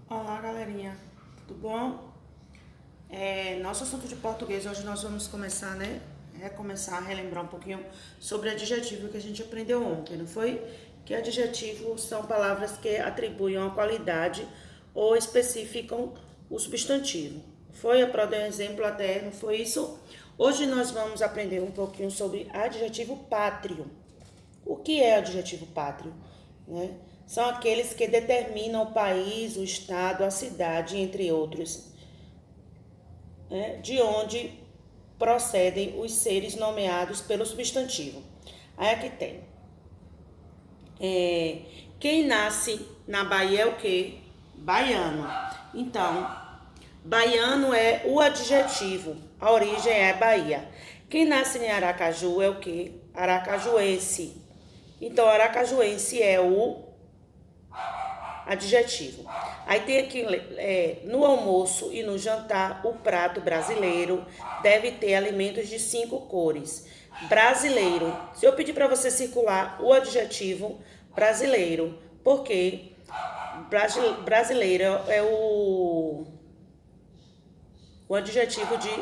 Olá, galerinha, tudo bom? Nosso assunto de português hoje nós vamos começar, né? Recomeçar a relembrar um pouquinho sobre adjetivo que a gente aprendeu ontem, não foi? Que adjetivos são palavras que atribuem uma qualidade ou especificam o substantivo. Foi? A Pro deu um exemplo até, não foi isso? Hoje nós vamos aprender um pouquinho sobre adjetivo pátrio. O que é adjetivo pátrio? Né? São aqueles que determinam o país, o estado, a cidade, entre outros, né? De onde procedem os seres nomeados pelo substantivo. Aí aqui tem. É, quem nasce na Bahia é o quê? Baiano. Então, baiano é o adjetivo. A origem é Bahia. Quem nasce em Aracaju é o quê? Aracajuense. Então, aracajuense é o adjetivo. Aí tem aqui, no almoço e no jantar, o prato brasileiro deve ter alimentos de 5 cores. Brasileiro. Se eu pedir para você circular o adjetivo brasileiro, porque brasileiro é o adjetivo de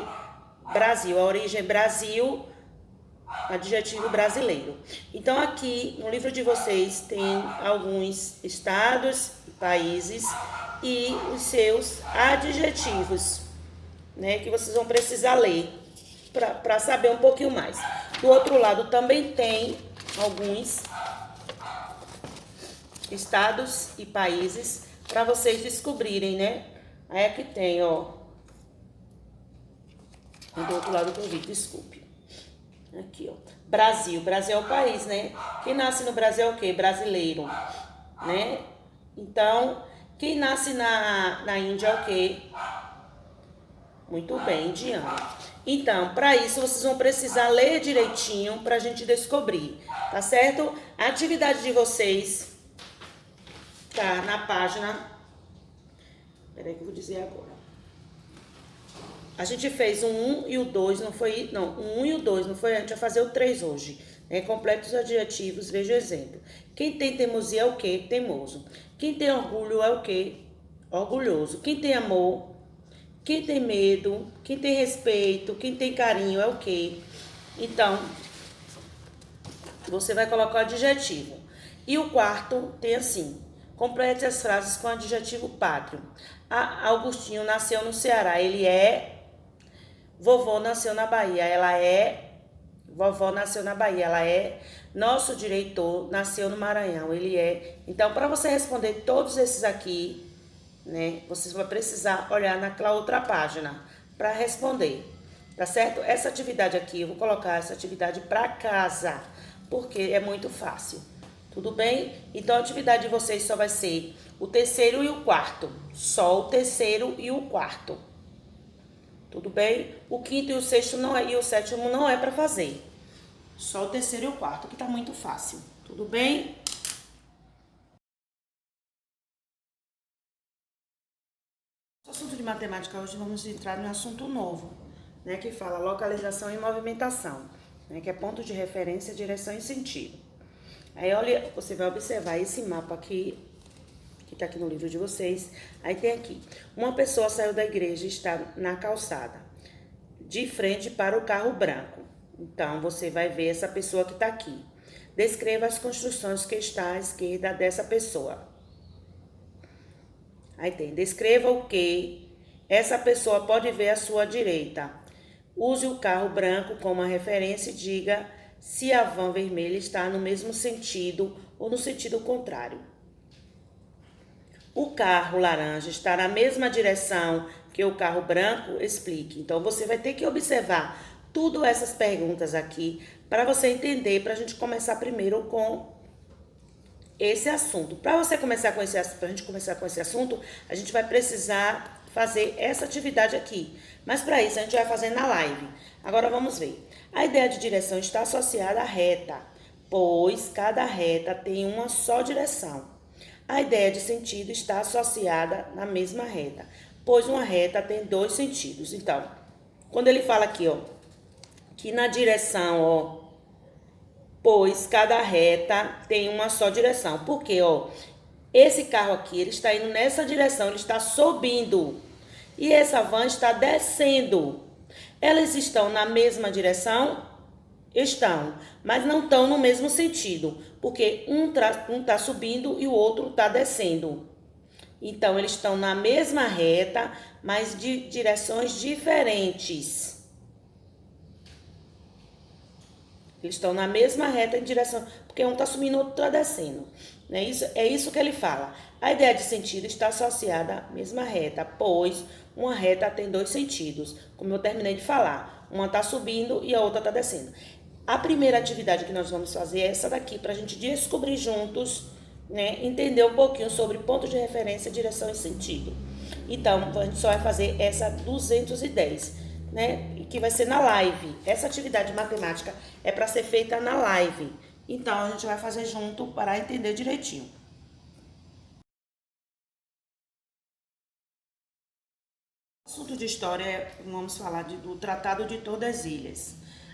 Brasil. A origem é Brasil, adjetivo brasileiro. Então aqui no livro de vocês tem alguns estados, países e os seus adjetivos, né, que vocês vão precisar ler para saber um pouquinho mais. Do outro lado também tem alguns estados e países para vocês descobrirem, né? Aí aqui tem, ó. Do outro lado do vídeo, desculpe. Aqui, ó. Brasil. Brasil é o país, né? Quem nasce no Brasil é o quê? Brasileiro, né? Então, quem nasce na Índia é o quê? Muito bem, indiano. Então, para isso, vocês vão precisar ler direitinho para a gente descobrir, tá certo? A atividade de vocês tá na página... Peraí que eu vou dizer agora. A gente fez o 1 e o 2, não foi? Não, o 1 e o 2, não foi? A gente vai fazer o 3 hoje. Né? Complete os adjetivos, veja o exemplo. Quem tem teimosia é o quê? Teimoso. Quem tem orgulho é o quê? Orgulhoso. Quem tem amor? Quem tem medo? Quem tem respeito? Quem tem carinho é o quê? Então, você vai colocar o adjetivo. E o quarto tem assim: complete as frases com adjetivo pátrio. Augustinho nasceu no Ceará, ele é... Vovô nasceu na Bahia, ela é... Vovó nasceu na Bahia, ela é... Nosso diretor nasceu no Maranhão, ele é... Então, para você responder todos esses aqui, né, vocês vão precisar olhar naquela outra página para responder, tá certo? Essa atividade aqui, eu vou colocar essa atividade para casa, porque é muito fácil, tudo bem? Então, a atividade de vocês só vai ser o terceiro e o quarto, só o terceiro e o quarto. Tudo bem? O quinto e o sexto não é, e o sétimo não é para fazer. Só o terceiro e o quarto, que tá muito fácil. Tudo bem? No assunto de matemática hoje vamos entrar em um assunto novo, né, que fala localização e movimentação, né, que é ponto de referência, direção e sentido. Aí olha, você vai observar esse mapa aqui, que tá aqui no livro de vocês. Aí tem aqui: uma pessoa saiu da igreja e está na calçada, de frente para o carro branco. Então, você vai ver essa pessoa que está aqui. Descreva as construções que está à esquerda dessa pessoa. Aí tem: descreva o que essa pessoa pode ver à sua direita. Use o carro branco como a referência e diga se a van vermelha está no mesmo sentido ou no sentido contrário. O carro laranja está na mesma direção que o carro branco? Explique. Então, você vai ter que observar tudo essas perguntas aqui para você entender, para a gente começar primeiro com esse assunto. Para você começar com esse, pra gente começar com esse assunto, a gente vai precisar fazer essa atividade aqui. Mas para isso a gente vai fazer na live. Agora vamos ver. A ideia de direção está associada à reta, pois cada reta tem uma só direção. A ideia de sentido está associada na mesma reta, pois uma reta tem 2 sentidos. Então, quando ele fala aqui, ó, que na direção, ó, pois cada reta tem uma só direção. Porque, ó, Esse carro aqui, ele está indo nessa direção, ele está subindo. E essa van está descendo. Elas estão na mesma direção? Estão, mas não estão no mesmo sentido, porque um está subindo e o outro está descendo. Então, eles estão na mesma reta, mas de direções diferentes. Eles estão na mesma reta em direção, porque um está subindo e o outro está descendo. É isso que ele fala. A ideia de sentido está associada à mesma reta, pois uma reta tem dois sentidos, como eu terminei de falar. Uma está subindo e a outra está descendo. A primeira atividade que nós vamos fazer é essa daqui, para a gente descobrir juntos, né, entender um pouquinho sobre ponto de referência, direção e sentido. Então, a gente só vai fazer essa 210, né, que vai ser na live. Essa atividade matemática é para ser feita na live. Então, a gente vai fazer junto para entender direitinho. Assunto de história, vamos falar do Tratado de Tordesilhas,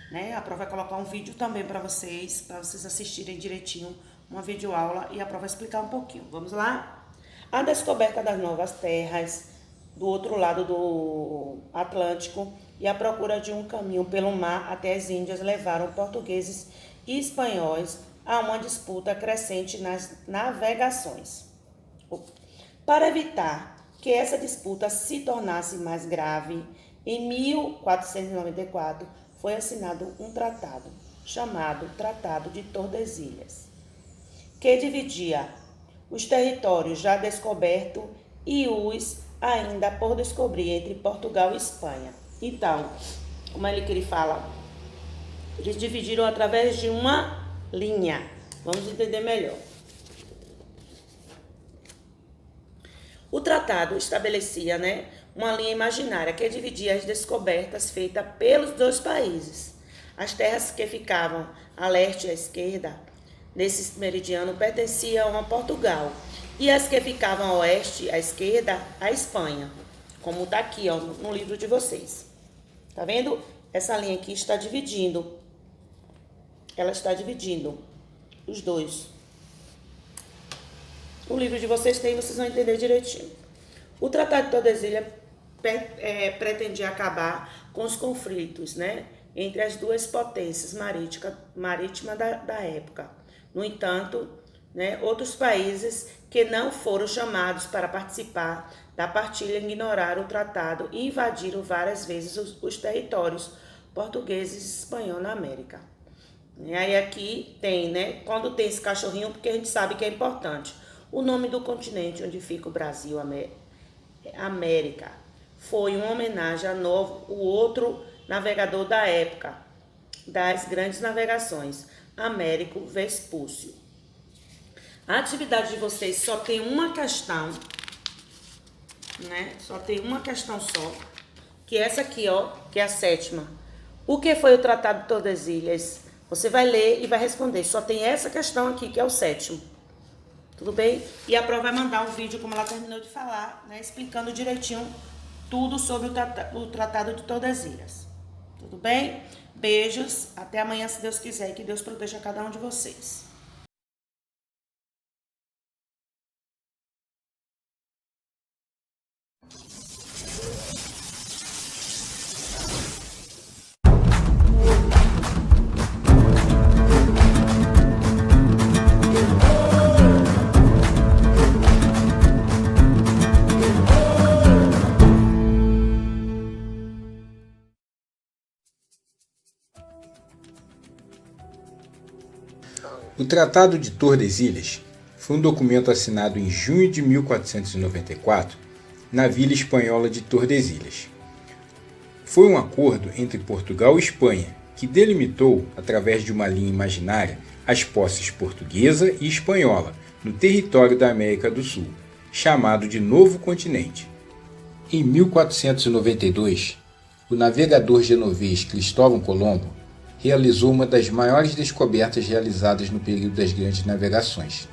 né? A prova vai colocar um vídeo também para vocês assistirem direitinho, uma videoaula, e a prova vai explicar um pouquinho. Vamos lá? A descoberta das novas terras do outro lado do Atlântico e a procura de um caminho pelo mar até as Índias levaram portugueses e espanhóis a uma disputa crescente nas navegações. Para evitar que essa disputa se tornasse mais grave, em 1494 foi assinado um tratado, chamado Tratado de Tordesilhas, que dividia os territórios já descobertos e os ainda por descobrir entre Portugal e Espanha. Então, como ele fala, eles dividiram através de uma linha. Vamos entender melhor. O tratado estabelecia, uma linha imaginária que dividia as descobertas feitas pelos dois países. As terras que ficavam a leste e à esquerda desse meridiano pertenciam a Portugal, e as que ficavam a oeste e à esquerda a Espanha, como está aqui no livro de vocês. Tá vendo? Essa linha aqui está dividindo. Ela está dividindo os dois. O livro de vocês vocês vão entender direitinho. O Tratado de Tordesilhas pretendia acabar com os conflitos, entre as duas potências marítimas da época. No entanto, outros países que não foram chamados para participar da partilha ignoraram o tratado e invadiram várias vezes os territórios portugueses e espanhóis na América. E aí aqui tem, quando tem esse cachorrinho, porque a gente sabe que é importante. O nome do continente onde fica o Brasil, América, foi uma homenagem a o outro navegador da época, das grandes navegações, Américo Vespúcio. A atividade de vocês só tem uma questão, Só tem uma questão só, que é essa aqui, que é a 7ª. O que foi o Tratado de Tordesilhas? Você vai ler e vai responder. Só tem essa questão aqui, que é o 7º. Tudo bem? E a prova vai mandar um vídeo, como ela terminou de falar, explicando direitinho tudo sobre o Tratado de Tordesilhas. Tudo bem? Beijos. Até amanhã, se Deus quiser. E que Deus proteja cada um de vocês. O Tratado de Tordesilhas foi um documento assinado em junho de 1494 na vila espanhola de Tordesilhas. Foi um acordo entre Portugal e Espanha que delimitou, através de uma linha imaginária, as posses portuguesa e espanhola no território da América do Sul, chamado de Novo Continente. Em 1492, o navegador genovês Cristóvão Colombo realizou uma das maiores descobertas realizadas no período das grandes navegações.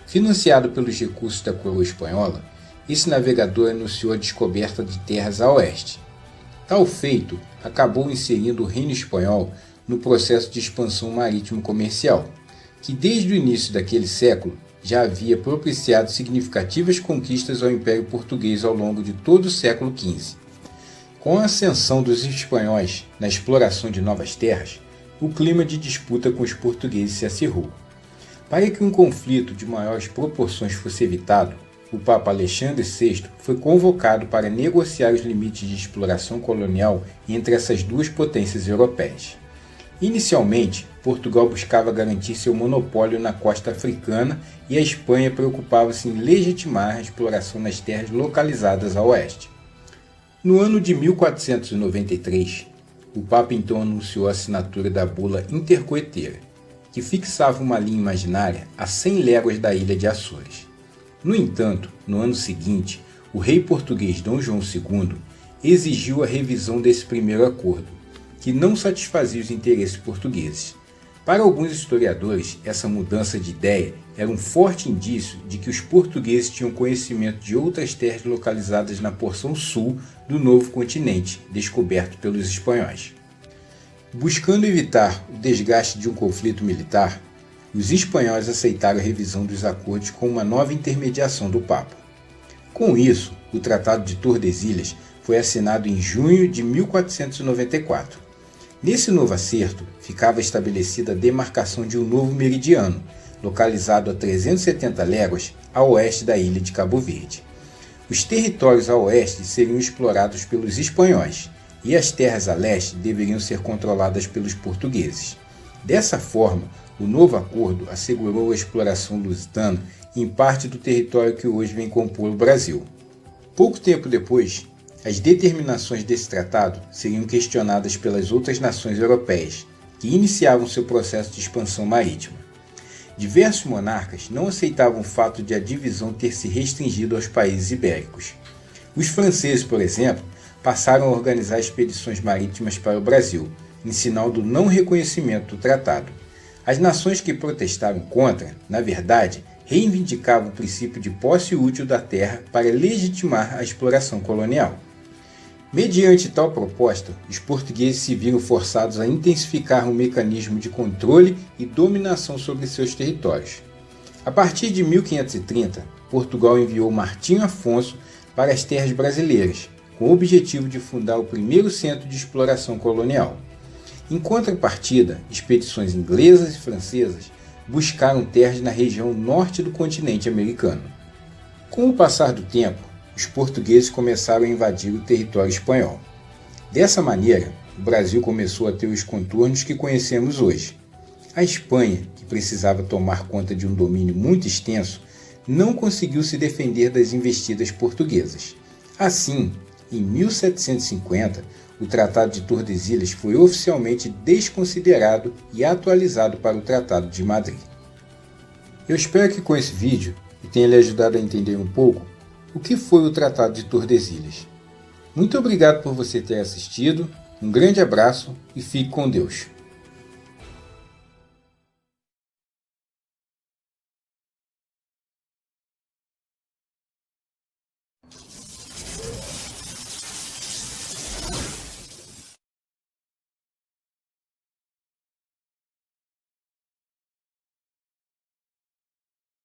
Financiado pelos recursos da coroa espanhola, esse navegador anunciou a descoberta de terras a oeste. Tal feito acabou inserindo o reino espanhol no processo de expansão marítimo comercial, que desde o início daquele século já havia propiciado significativas conquistas ao Império Português ao longo de todo o século XV. Com a ascensão dos espanhóis na exploração de novas terras, o clima de disputa com os portugueses se acirrou. Para que um conflito de maiores proporções fosse evitado, o Papa Alexandre VI foi convocado para negociar os limites de exploração colonial entre essas duas potências europeias. Inicialmente, Portugal buscava garantir seu monopólio na costa africana e a Espanha preocupava-se em legitimar a exploração nas terras localizadas a oeste. No ano de 1493, o Papa então anunciou a assinatura da Bula Intercoeteira, que fixava uma linha imaginária a 100 léguas da ilha de Açores. No entanto, no ano seguinte, o rei português Dom João II exigiu a revisão desse primeiro acordo, que não satisfazia os interesses portugueses. Para alguns historiadores, essa mudança de ideia era um forte indício de que os portugueses tinham conhecimento de outras terras localizadas na porção sul do novo continente, descoberto pelos espanhóis. Buscando evitar o desgaste de um conflito militar, os espanhóis aceitaram a revisão dos acordos com uma nova intermediação do Papa. Com isso, o Tratado de Tordesilhas foi assinado em junho de 1494. Nesse novo acerto, ficava estabelecida a demarcação de um novo meridiano, localizado a 370 léguas a oeste da ilha de Cabo Verde. Os territórios a oeste seriam explorados pelos espanhóis e as terras a leste deveriam ser controladas pelos portugueses. Dessa forma, o novo acordo assegurou a exploração lusitana em parte do território que hoje vem compor o Brasil. Pouco tempo depois, as determinações desse tratado seriam questionadas pelas outras nações europeias, que iniciavam seu processo de expansão marítima. Diversos monarcas não aceitavam o fato de a divisão ter se restringido aos países ibéricos. Os franceses, por exemplo, passaram a organizar expedições marítimas para o Brasil, em sinal do não reconhecimento do tratado. As nações que protestaram contra, na verdade, reivindicavam o princípio de posse útil da terra para legitimar a exploração colonial. Mediante tal proposta, os portugueses se viram forçados a intensificar um mecanismo de controle e dominação sobre seus territórios. A partir de 1530, Portugal enviou Martinho Afonso para as terras brasileiras, com o objetivo de fundar o primeiro centro de exploração colonial. Em contrapartida, expedições inglesas e francesas buscaram terras na região norte do continente americano. Com o passar do tempo, os portugueses começaram a invadir o território espanhol. Dessa maneira, o Brasil começou a ter os contornos que conhecemos hoje. A Espanha, que precisava tomar conta de um domínio muito extenso, não conseguiu se defender das investidas portuguesas. Assim, em 1750, o Tratado de Tordesilhas foi oficialmente desconsiderado e atualizado para o Tratado de Madrid. Eu espero que com esse vídeo eu tenha lhe ajudado a entender um pouco o que foi o Tratado de Tordesilhas. Muito obrigado por você ter assistido, um grande abraço e fique com Deus.